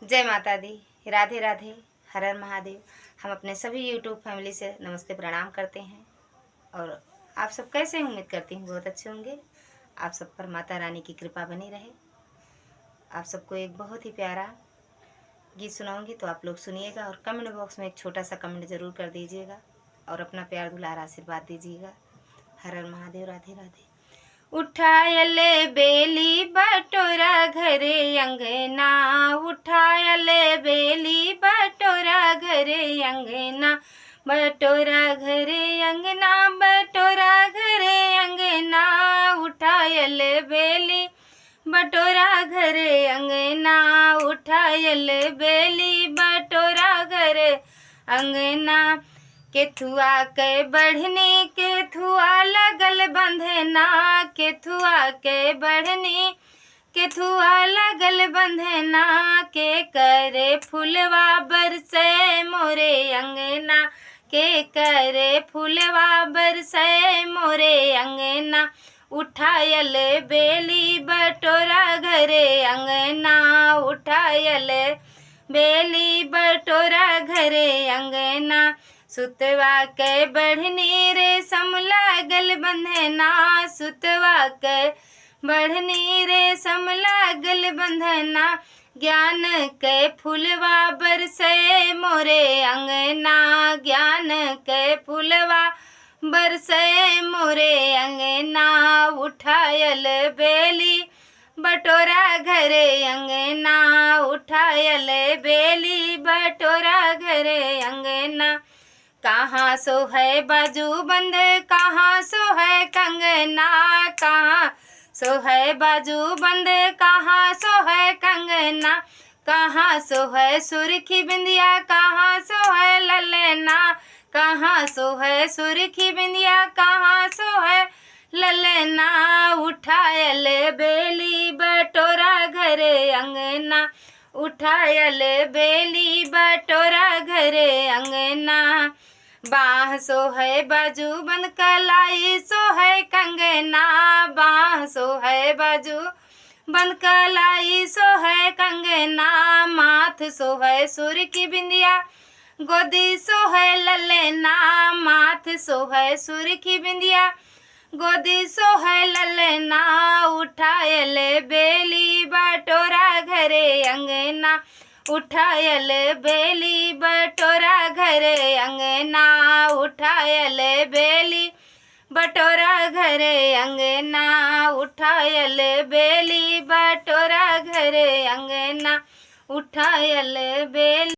जय माता दी, राधे राधे, हर हर महादेव। हम अपने सभी यूट्यूब फैमिली से नमस्ते प्रणाम करते हैं। और आप सब कैसे हैं? उम्मीद करती हूँ बहुत अच्छे होंगे। आप सब पर माता रानी की कृपा बनी रहे। आप सबको एक बहुत ही प्यारा गीत सुनाऊंगी, तो आप लोग सुनिएगा और कमेंट बॉक्स में एक छोटा सा कमेंट ज़रूर कर दीजिएगा और अपना प्यार दुलार आशीर्वाद दीजिएगा। हर हर महादेव, राधे राधे। उठायले बेली बटोरा घरे अंगना, उठायले बेली बटोरा घरे अंगना, बटोरा घरे अंगना, बटोरा घरे अंगना, उठायले बेली बटोरा घरे अंगना, उठायले बेली बटोरा घरे अंगना। केथुआ के बढ़नी केथुआ लगल बंधना, केथुआ के बढ़नी केथुआ लगल बंधना, के करे फुलवा बरसे मोरे अंगना, के करे फुलवा बरसे मोरे अंगना। उठायल बेली बटोरा घरे अंगना, उठायल बेली बटोरा घरे अंगना। सुतवा के बढ़नी रेशम लागल बंधना, सुतवा के बढ़नी रेशम लागल बंधना, ज्ञान के फुलवा बरसे मोरे अंगना, ज्ञान के फुलवा बरसे मोरे अंगना। उठायल बेली बटोरा घरे अंगना, उठायल बेली बटोरा घरे अंगना। कहाँ सो है बाजू बंद, कहाँ सो है कंगना, कहाँ सो है बाजू बंद, कहाँ सो है कंगना, कहाँ सो है सुर्खी बिंदिया, कहाँ सो है ललना, कहाँ सो है सुर्खी बिंदिया, कहाँ सो है ललना। उठायल बेली बटोरा घरे अंगना, उठायल बेली बटोरा घरे अंगना। बाँह सो है बाजू बंद, कलाई सो है कंगना, बाँह सो है बाजू बंद, कलाई सो है कंगना। माथ सो है सुर्खी बिंदिया, गोदी सो है ललना, माथ सो है सुर्खी बिंदिया, गोदी सो है ललना। उठायल बेली बटोरा घरे अंगना, उठायल बेली बटोरा घरे अंगना, उठायल बेली बटोरा घरे अंगना, उठायल बेली बटोरा घरे अंगना, उठायल बेली।